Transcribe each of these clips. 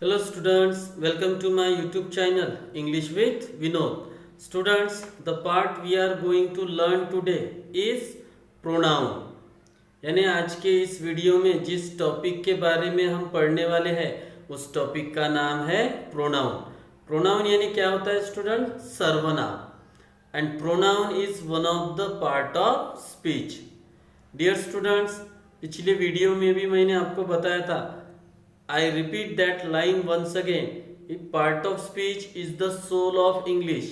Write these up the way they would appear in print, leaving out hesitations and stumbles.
Hello students, welcome to my YouTube channel English with Vinod. Students, the part we are going to learn today is pronoun. यानी आज के इस video में जिस topic के बारे में हम पढ़ने वाले हैं उस टॉपिक का नाम है प्रोनाउन. प्रोनाउन यानी क्या होता है स्टूडेंट? सर्वनाम. And pronoun is one of the part of speech. Dear students, पिछले वीडियो में भी मैंने आपको बताया था. I repeat that line once again. If part of speech is the soul of English.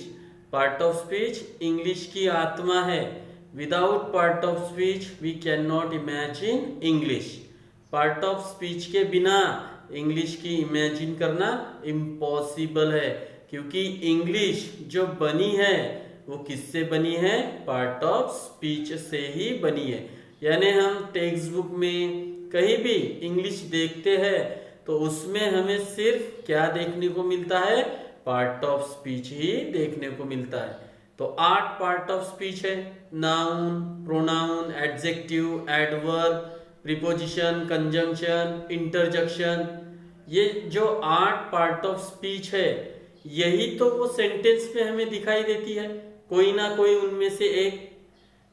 Part of speech English की आत्मा है. Without part of speech we cannot imagine English. Part of speech के बिना English की imagine करना impossible है, क्योंकि English जो बनी है वो किससे बनी है? Part of speech से ही बनी है. यानी हम टेक्स्ट बुक में कहीं भी इंग्लिश देखते हैं तो उसमें हमें सिर्फ क्या देखने को मिलता है? पार्ट ऑफ स्पीच ही देखने को मिलता है. तो 8 पार्ट ऑफ स्पीच है. Noun, pronoun, adjective, adverb, preposition, conjunction, interjection. ये जो 8 पार्ट ऑफ स्पीच है यही तो वो सेंटेंस में हमें दिखाई देती है, कोई ना कोई उनमें से एक.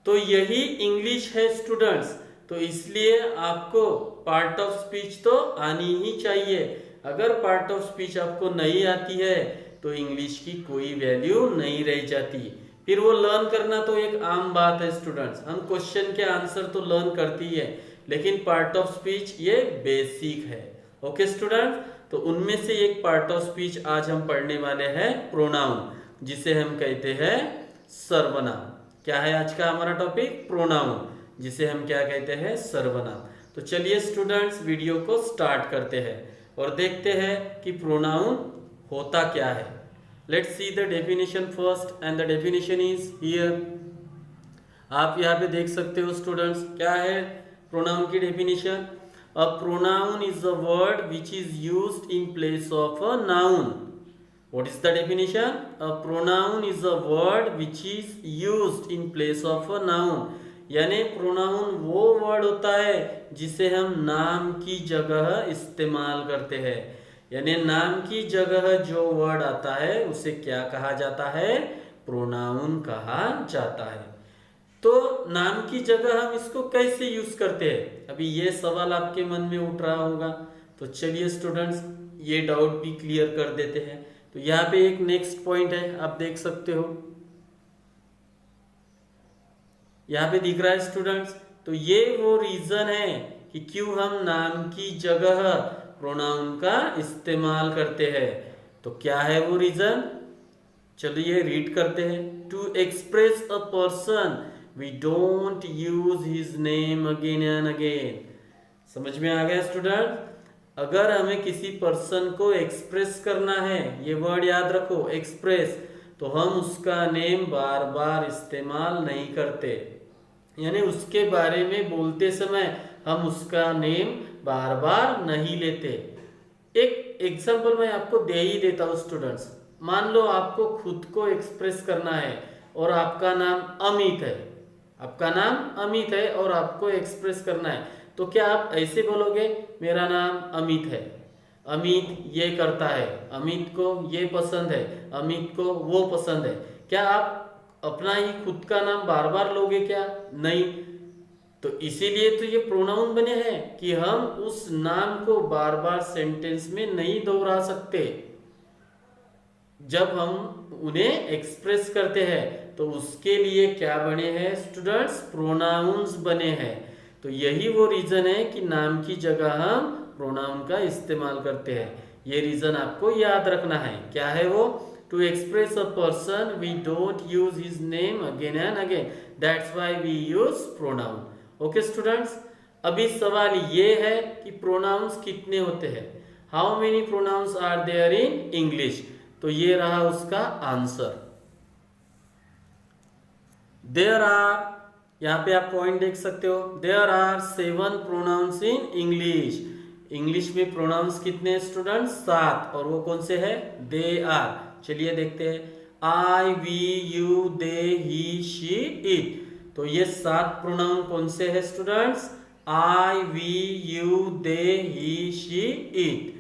तो यही इंग्लिश है स्टूडेंट्स. तो इसलिए आपको पार्ट ऑफ स्पीच तो आनी ही चाहिए. अगर पार्ट ऑफ स्पीच आपको नहीं आती है तो इंग्लिश की कोई वैल्यू नहीं रह जाती. फिर वो लर्न करना तो एक आम बात है स्टूडेंट्स. हम क्वेश्चन के आंसर तो लर्न करती है, लेकिन पार्ट ऑफ स्पीच ये बेसिक है. ओके स्टूडेंट, तो उनमें से एक पार्ट ऑफ स्पीच आज हम पढ़ने वाले हैं प्रोनाउन, जिसे हम कहते हैं सर्वनाम. क्या है आज का हमारा टॉपिक? प्रोनाउन, जिसे हम क्या कहते हैं? सर्वनाम. तो चलिए स्टूडेंट्स वीडियो को स्टार्ट करते हैं और देखते हैं कि प्रोनाउन होता क्या है. Let's see the definition first, and the definition is here. आप यहाँ पे देख सकते हो स्टूडेंट्स. क्या है प्रोनाउन की definition? A pronoun is a word which is used in place of a noun. What is the definition? A pronoun is a word which is used in place of a noun. यानी pronoun वो word होता है जिसे हम नाम की जगह इस्तेमाल करते हैं. यानी नाम की जगह जो वर्ड आता है उसे क्या कहा जाता है? प्रोनाउन कहा जाता है. तो नाम की जगह हम इसको कैसे यूज करते हैं? अभी ये सवाल आपके मन में उठ रहा होगा. तो चलिए स्टूडेंट्स ये डाउट भी क्लियर कर देते हैं. तो यहाँ पे एक नेक्स्ट पॉइंट है, आप देख सकते हो. यहाँ पे दिख रहा है स्टूडेंट्स. तो ये वो रीजन है कि क्यों हम नाम की जगह प्रोनाउन का इस्तेमाल करते हैं. तो क्या है वो रीजन? चलिए रीड करते हैं. To express a person we don't use his name again and again. समझ में आ गया स्टूडेंट? अगर हमें किसी पर्सन को एक्सप्रेस करना है, ये वर्ड याद रखो, एक्सप्रेस, तो हम उसका नेम बार बार इस्तेमाल नहीं करते. यानी उसके बारे में बोलते समय हम उसका नेम बार बार नहीं लेते. एक एग्जांपल मैं आपको दे ही देता हूँ स्टूडेंट्स. मान लो आपको खुद को एक्सप्रेस करना है और आपका नाम अमित है. आपका नाम अमित है और आपको एक्सप्रेस करना है. तो क्या आप ऐसे बोलोगे मेरा नाम अमित है, अमित ये करता है, अमित को ये पसंद है, अमित को वो पसंद है? क्या आप अपना ही खुद का नाम बार बार लोगे क्या? नहीं. तो इसीलिए तो ये प्रोनाउन बने हैं कि हम उस नाम को बार बार सेंटेंस में नहीं दोहरा सकते. जब हम उन्हें एक्सप्रेस करते हैं तो उसके लिए क्या बने हैं स्टूडेंट्स? प्रोनाउंस बने हैं. तो यही वो रीजन है कि नाम की जगह हम प्रोनाउन का इस्तेमाल करते हैं. ये रीजन आपको याद रखना है. क्या है वो? To express a person we don't use his name again and again, that's why we use pronoun. Okay students, अभी सवाल ये है कि प्रोनाउंस कितने होते हैं? How many pronouns are there in English? तो ये रहा उसका आंसर. देयर आर, यहाँ पे आप पॉइंट देख सकते हो, there are 7 pronouns in English. English में प्रोनाउंस कितने हैं स्टूडेंट? 7. और वो कौन से है? They are. चलिए देखते हैं. I, we, you, they, he, she, it. तो ये 7 प्रोनाउन कौन से है students? I, we, you, they, he, she, it.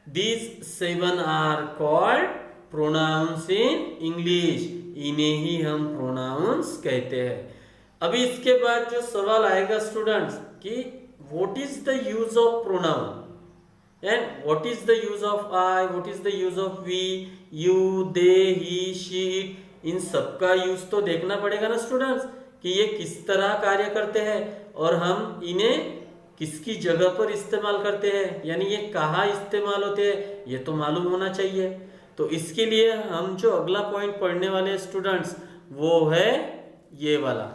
These seven are called pronouns in English. इन्हें ही हम pronouns कहते हैं. अभी इसके बाद जो सवाल आएगा स्टूडेंट्स कि what is the use of pronoun and what is the use of I, what is the use of we, you, they, he, she, it. इन सबका यूज तो देखना पड़ेगा ना स्टूडेंट्स कि ये किस तरह कार्य करते हैं और हम इन्हें किसकी जगह पर इस्तेमाल करते हैं, यानी ये कहाँ इस्तेमाल होते हैं ये तो मालूम होना चाहिए. तो इसके लिए हम जो अगला पॉइंट पढ़ने वाले स्टूडेंट्स वो है ये वाला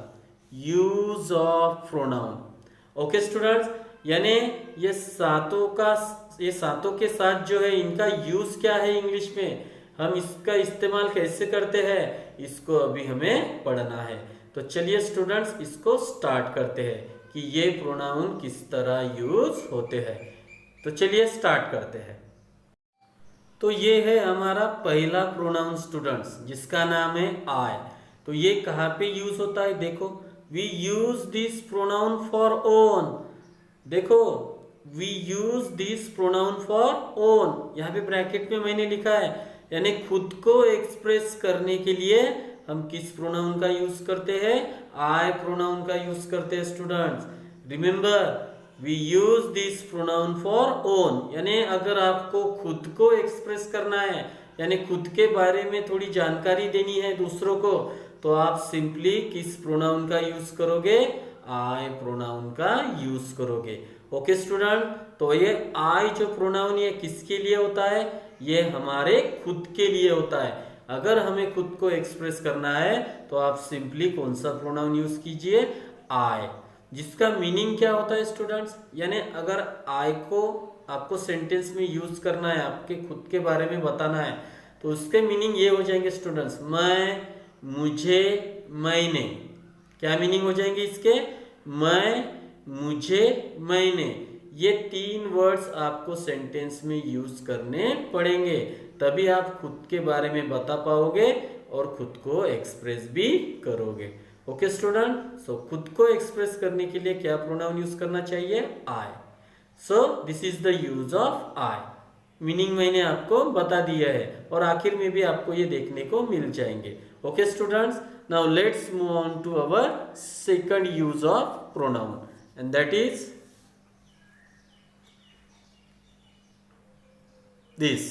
use of pronoun. Okay students, यानी ये सातों के साथ जो है इनका यूज क्या है इंग्लिश में, हम इसका इस्तेमाल कैसे करते हैं इसको अभी हमें पढ़ना है. तो चलिए स्टूडेंट्स इसको स्टार्ट करते हैं कि ये प्रोनाउन किस तरह यूज होते हैं. तो चलिए स्टार्ट करते हैं. तो ये है हमारा पहला प्रोनाउन स्टूडेंट्स जिसका नाम है आई. तो ये कहाँ पे यूज होता है, देखो we use this pronoun for own. देखो we use this pronoun for own, यहाँ पे ब्रैकेट में मैंने लिखा है, यानी खुद को एक्सप्रेस करने के लिए हम किस प्रोनाउन का यूज करते हैं, आई प्रोनाउन का यूज करते हैं students. Remember we use this pronoun for one, यानी अगर आपको खुद को एक्सप्रेस करना है यानी खुद के बारे में थोड़ी जानकारी देनी है दूसरों को, तो आप सिंपली किस प्रोनाउन का यूज करोगे, आई प्रोनाउन का यूज करोगे. ओके स्टूडेंट, तो ये आई जो प्रोनाउन ये किसके लिए होता है, ये हमारे खुद के लिए होता है. अगर हमें खुद को एक्सप्रेस करना है तो आप सिंपली कौन सा प्रोनाउन यूज कीजिए, आई, जिसका मीनिंग क्या होता है स्टूडेंट्स, यानी अगर आई को आपको सेंटेंस में यूज करना है, आपके खुद के बारे में बताना है, तो उसके मीनिंग ये हो जाएंगे स्टूडेंट्स, मैं, मुझे, मैंने. क्या मीनिंग हो जाएंगे इसके, मैं, मुझे, मैंने. ये तीन वर्ड्स आपको सेंटेंस में यूज करने पड़ेंगे, तभी आप खुद के बारे में बता पाओगे और खुद को एक्सप्रेस भी करोगे. ओके स्टूडेंट, सो खुद को एक्सप्रेस करने के लिए क्या प्रोनाउन यूज करना चाहिए, I. So this is the use of I. Meaning मैंने आपको बता दिया है और आखिर में भी आपको ये देखने को मिल जाएंगे. Okay students, now let's move on to our second use of pronoun and that is this.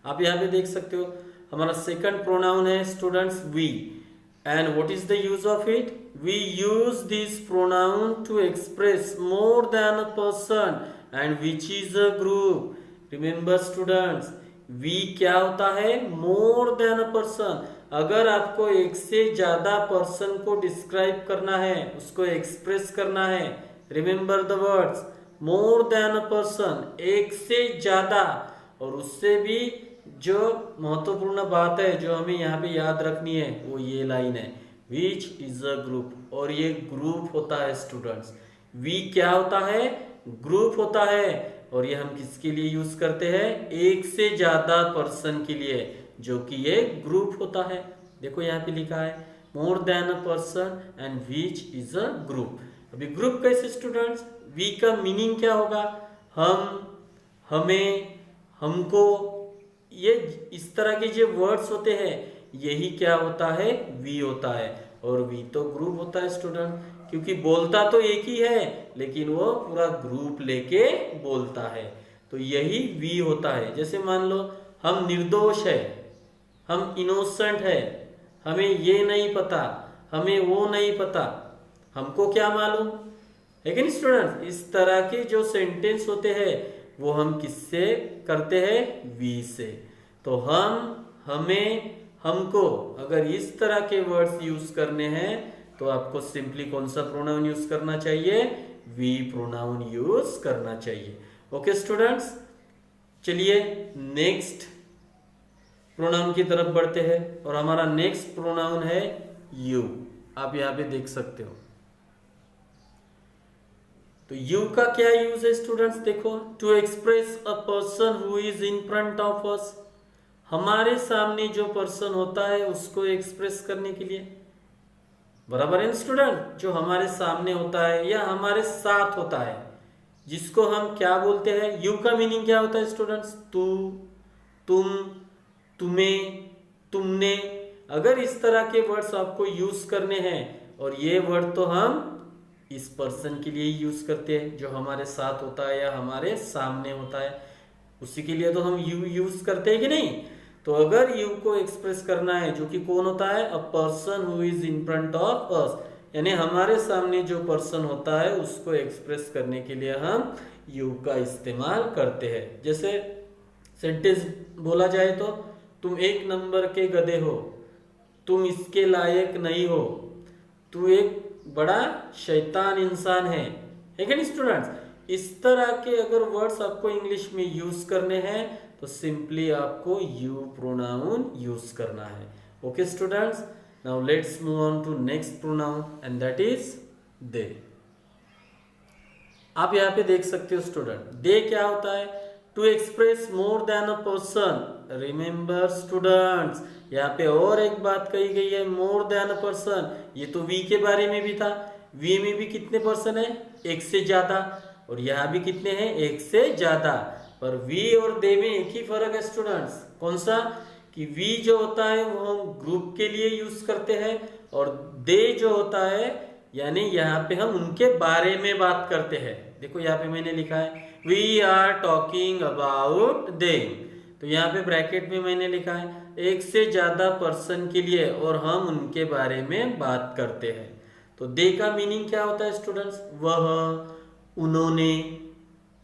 आप यहाँ पे देख सकते हो हमारा सेकंड प्रोनाउन है students we. And what is the use of it, we use this pronoun to express more than a person and which is a group. Remember students, we क्या होता है, मोर देन अ पर्सन. अगर आपको एक से ज्यादा person को describe करना है, उसको एक्सप्रेस करना है, remember the words more than a person, एक से ज्यादा. और उससे भी जो महत्वपूर्ण बात है जो हमें यहाँ पे याद रखनी है वो ये लाइन है, विच इज अ ग्रुप. और ये ग्रुप होता है स्टूडेंट्स, वी क्या होता है, ग्रुप होता है. और ये हम किसके लिए यूज करते हैं, एक से ज्यादा पर्सन के लिए, जो कि ये ग्रुप होता है. देखो यहाँ पे लिखा है मोर than a person and which is a group. अभी ग्रुप कैसे स्टूडेंट्स, वी का मीनिंग क्या होगा, हम, हमें, हमको, ये इस तरह के जो वर्ड्स होते हैं यही क्या होता है, वी होता है. और वी तो ग्रुप होता है स्टूडेंट, क्योंकि बोलता तो एक ही है लेकिन वो पूरा ग्रुप लेके बोलता है, तो यही वी होता है. जैसे मान लो हम निर्दोष है, हम इनोसेंट है, हमें ये नहीं पता, हमें वो नहीं पता, हमको क्या मालूम है कि नहीं स्टूडेंट. इस तरह के जो सेंटेंस होते हैं वो हम किससे करते हैं, वी से. तो हम, हमें, हमको, अगर इस तरह के वर्ड्स यूज करने हैं तो आपको सिंपली कौन सा प्रोनाउन यूज करना चाहिए, वी प्रोनाउन यूज करना चाहिए. ओके स्टूडेंट्स, चलिए नेक्स्ट प्रोनाउन की तरफ बढ़ते हैं और हमारा नेक्स्ट प्रोनाउन है यू. आप यहाँ पे देख सकते हो. तो यू का क्या यूज है स्टूडेंट्स, देखो, to express a person who is in front of us. हमारे सामने जो पर्सन होता है उसको एक्सप्रेस करने के लिए, बराबर है स्टूडेंट, जो हमारे सामने होता है या हमारे साथ होता है, जिसको हम क्या बोलते हैं, यू का मीनिंग क्या होता है स्टूडेंट्स, तू, तुम, तुम्हें, तुमने। अगर इस तरह के वर्ड्स आपको यूज करने हैं, और ये वर्ड तो हम इस पर्सन के लिए यूज करते हैं जो हमारे साथ होता है या हमारे सामने होता है, उसी के लिए तो हम यू यूज करते हैं कि नहीं। तो अगर यू को एक्सप्रेस करना है, जो कि कौन होता है, अ person who is in front of अस, यानी हमारे सामने जो पर्सन होता है उसको एक्सप्रेस करने के लिए हम यू का इस्तेमाल करते हैं। जैसे सेंटेंस बोला जाए तो, तुम एक नंबर के गधे हो, तुम इसके लायक नहीं हो, तू एक बड़ा शैतान इंसान है कि नहीं स्टूडेंट्स। इस तरह के अगर वर्ड्स आपको इंग्लिश में यूज करने हैं तो सिंपली आपको यू प्रोनाउन यूज करना है। Okay students, now let's move on to next pronoun and that is they. आप यहाँ पे देख सकते हो स्टूडेंट, दे क्या होता है, to express more than a person. Remember students, यहाँ पे और एक बात कही गई है, मोर देन अ पर्सन। ये तो वी के बारे में भी था, वी में भी कितने पर्सन है, एक से ज्यादा, और यहाँ भी कितने हैं, एक से ज्यादा। पर वी और दे में एक ही फर्क है स्टूडेंट्स, कौन सा, कि वी जो होता है वो हम ग्रुप के लिए यूज करते हैं, और दे जो होता है यानी यहाँ पे हम उनके बारे में बात करते हैं। देखो यहाँ पे मैंने लिखा है we are talking about them, तो यहाँ पे ब्रैकेट में मैंने लिखा है एक से ज्यादा पर्सन के लिए और हम उनके बारे में बात करते हैं। तो दे का मीनिंग क्या होता है स्टूडेंट्स, वह, उन्होंने,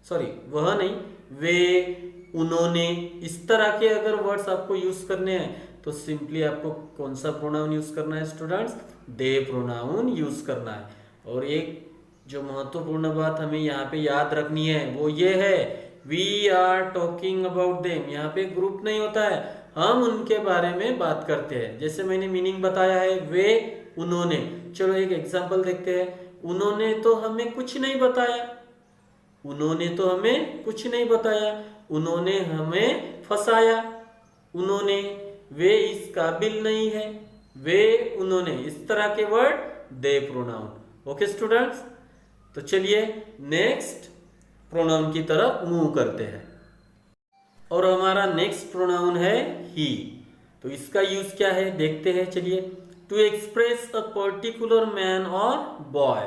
सॉरी वह नहीं, वे, उन्होंने। इस तरह के अगर वर्ड्स आपको यूज करने हैं तो सिंपली आपको कौन सा प्रोनाउन यूज करना है स्टूडेंट्स, दे प्रोनाउन यूज करना है। और एक जो महत्वपूर्ण बात हमें यहाँ पे याद रखनी है वो ये है, we are talking about them. यहाँ पे ग्रुप नहीं होता है, हम उनके बारे में बात करते हैं। जैसे मैंने मीनिंग बताया है, वे, उन्होंने। चलो एक एग्जांपल देखते हैं। उन्होंने तो हमें कुछ नहीं बताया, उन्होंने तो हमें कुछ नहीं बताया, उन्होंने हमें फंसाया, उन्होंने, वे इस काबिल नहीं है, वे, उन्होंने। इस तरह के वर्ड दे प्रोनाउन। ओके स्टूडेंट्स, तो चलिए नेक्स्ट प्रोनाउन की तरफ मूव करते हैं। और हमारा नेक्स्ट प्रोनाउन है ही। तो इसका यूज क्या है देखते हैं, चलिए। To express a particular man और बॉय,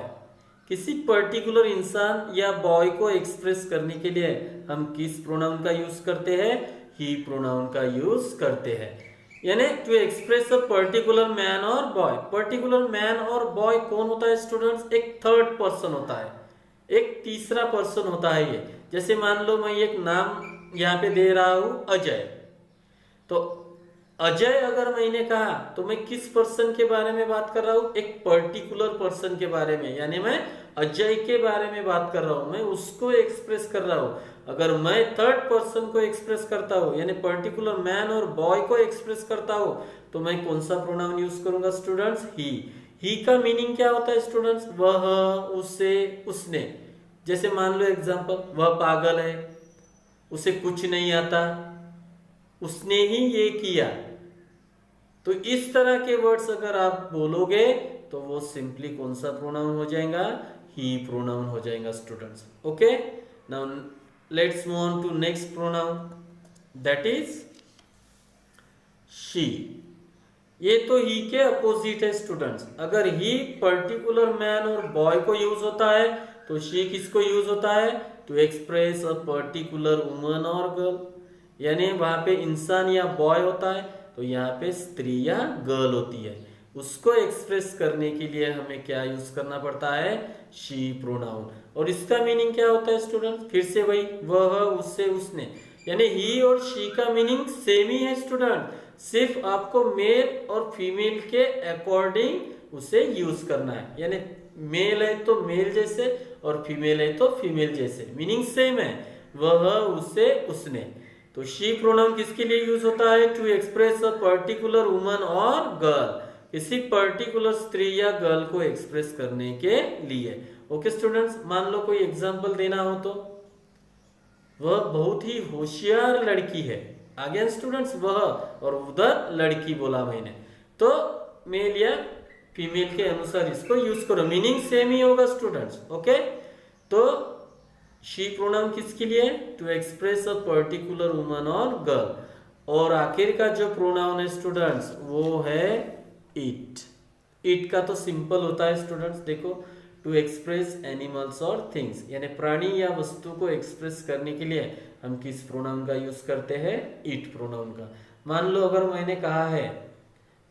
किसी पर्टिकुलर इंसान या बॉय को एक्सप्रेस करने के लिए हम किस प्रोनाउन का यूज करते हैं, ही प्रोनाउन का यूज करते हैं। यानी to express a particular man और बॉय। पर्टिकुलर मैन और बॉय कौन होता है स्टूडेंट्स, एक थर्ड पर्सन होता है, एक तीसरा पर्सन होता है ये। जैसे मान लो मैं एक नाम यहाँ पे दे रहा हूं अजय, तो अजय अगर मैंने कहा तो मैं किस पर्सन के बारे में बात कर रहा हूं, एक पर्टिकुलर पर्सन के बारे में, यानी मैं अजय के बारे में बात कर रहा हूं, मैं उसको एक्सप्रेस कर रहा हूं। अगर मैं थर्ड पर्सन को एक्सप्रेस करता हूं यानी पर्टिकुलर मैन और बॉय को एक्सप्रेस करता हूं तो मैं कौन सा प्रोनाउन यूज करूंगा स्टूडेंट्स, ही का मीनिंग क्या होता है स्टूडेंट्स, वह, उसे, उसने। जैसे मान लो एग्जांपल, वह पागल है, उसे कुछ नहीं आता, उसने ही ये किया। तो इस तरह के वर्ड्स अगर आप बोलोगे तो वो सिंपली कौन सा प्रोनाउन हो जाएगा, ही प्रोनाउन हो जाएगा students. Okay, now let's move on to next pronoun that is she. ये तो ही के अपोजिट है स्टूडेंट्स। अगर ही पर्टिकुलर मैन और बॉय को यूज होता है तो शी किसको यूज होता है, to express a particular woman और गर्ल। यानी वहां पे इंसान या बॉय होता है तो यहाँ पे स्त्री या गर्ल होती है, उसको एक्सप्रेस करने के लिए हमें क्या यूज करना पड़ता है, शी प्रोनाउन। और इसका मीनिंग क्या होता है स्टूडेंट, फिर से वही, वह, उससे, उसने। यानी ही और शी का मीनिंग सेम ही है स्टूडेंट, सिर्फ आपको मेल और फीमेल के अकॉर्डिंग उसे यूज करना है। यानी मेल है तो मेल जैसे और फीमेल है तो फीमेल जैसे, मीनिंग सेम है, वह, उसे, उसने। तो शी प्रोनाउन किसके लिए यूज होता है, to express a particular woman और गर्ल, किसी पर्टिकुलर स्त्री या गर्ल को एक्सप्रेस करने के लिए। ओके स्टूडेंट्स, मान लो कोई एग्जांपल देना हो तो, वह बहुत ही होशियार लड़की है। आगे स्टूडेंट्स वह और उधर लड़की बोला मैंने, तो मेल या फीमेल के अनुसार इसको यूज करो, मीनिंग सेम ही होगा स्टूडेंट्स। ओके, तो शी प्रोनाउन किसके लिए? To express a particular woman और गर्ल। और आखिर का जो प्रोनाउन है स्टूडेंट्स वो है इट। इट का तो सिंपल होता है स्टूडेंट्स, देखो, टू एक्सप्रेस एनिमल्स और थिंग्स, यानी प्राणी या वस्तु को एक्सप्रेस करने के लिए हम किस प्रोनाउन का यूज करते हैं? इट प्रोनाउन का। मान लो अगर मैंने कहा है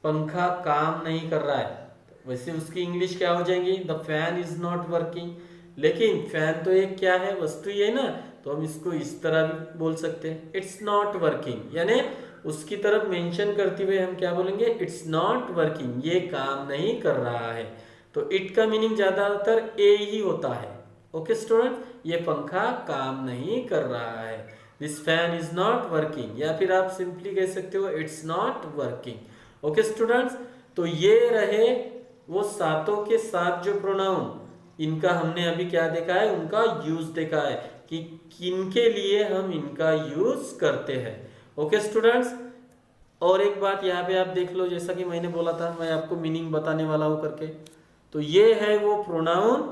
पंखा काम नहीं कर रहा है, वैसे उसकी इंग्लिश क्या हो जाएगी? The fan is not working. लेकिन फैन तो एक क्या है? वस्तु ही है ना, तो हम इसको इस तरह भी बोल सकते हैं, इट्स नॉट वर्किंग, यानी उसकी तरफ मेंशन करते हुए हम क्या बोलेंगे? इट्स नॉट वर्किंग, ये काम नहीं कर रहा है। तो इट का मीनिंग ज्यादातर ए ही होता है। ओके स्टूडेंट, ये पंखा काम नहीं कर रहा है, this fan is not working, या फिर आप सिंपली कह सकते हो it's not working. Okay students, तो ये रहे वो सातों के सात जो प्रोनाउन, इनका हमने अभी क्या देखा है? उनका यूज देखा है कि किनके लिए हम इनका यूज करते हैं। ओके स्टूडेंट्स, और एक बात यहाँ पे आप देख लो, जैसा कि मैंने बोला था मैं आपको मीनिंग बताने वाला हूं करके, तो ये है वो प्रोनाउन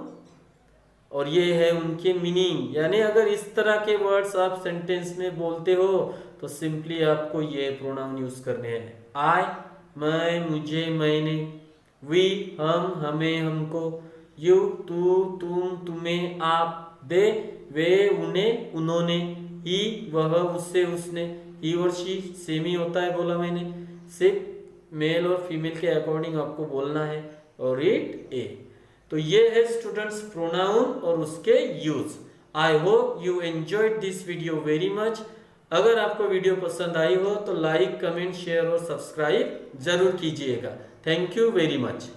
और ये है उनके मीनिंग। यानी अगर इस तरह के वर्ड्स आप सेंटेंस में बोलते हो तो सिंपली आपको ये प्रोनाउन यूज करने हैं। आई, मैं, मुझे, मैंने, वी, हम, हमें, हमको, यू, तू, तुम, तुम्हें, आप, दे, वे, उन्हें, उन्होंने, ही, वह, उससे, उसने, ही और शी सेम ही होता है बोला मैंने, सिर्फ मेल और फीमेल के अकॉर्डिंग आपको बोलना है, और इट, ए। तो ये है स्टूडेंट्स प्रोनाउन और उसके use. I hope you enjoyed this video very much. अगर आपको वीडियो पसंद आई हो तो लाइक, कमेंट, शेयर और सब्सक्राइब जरूर कीजिएगा। Thank you very much.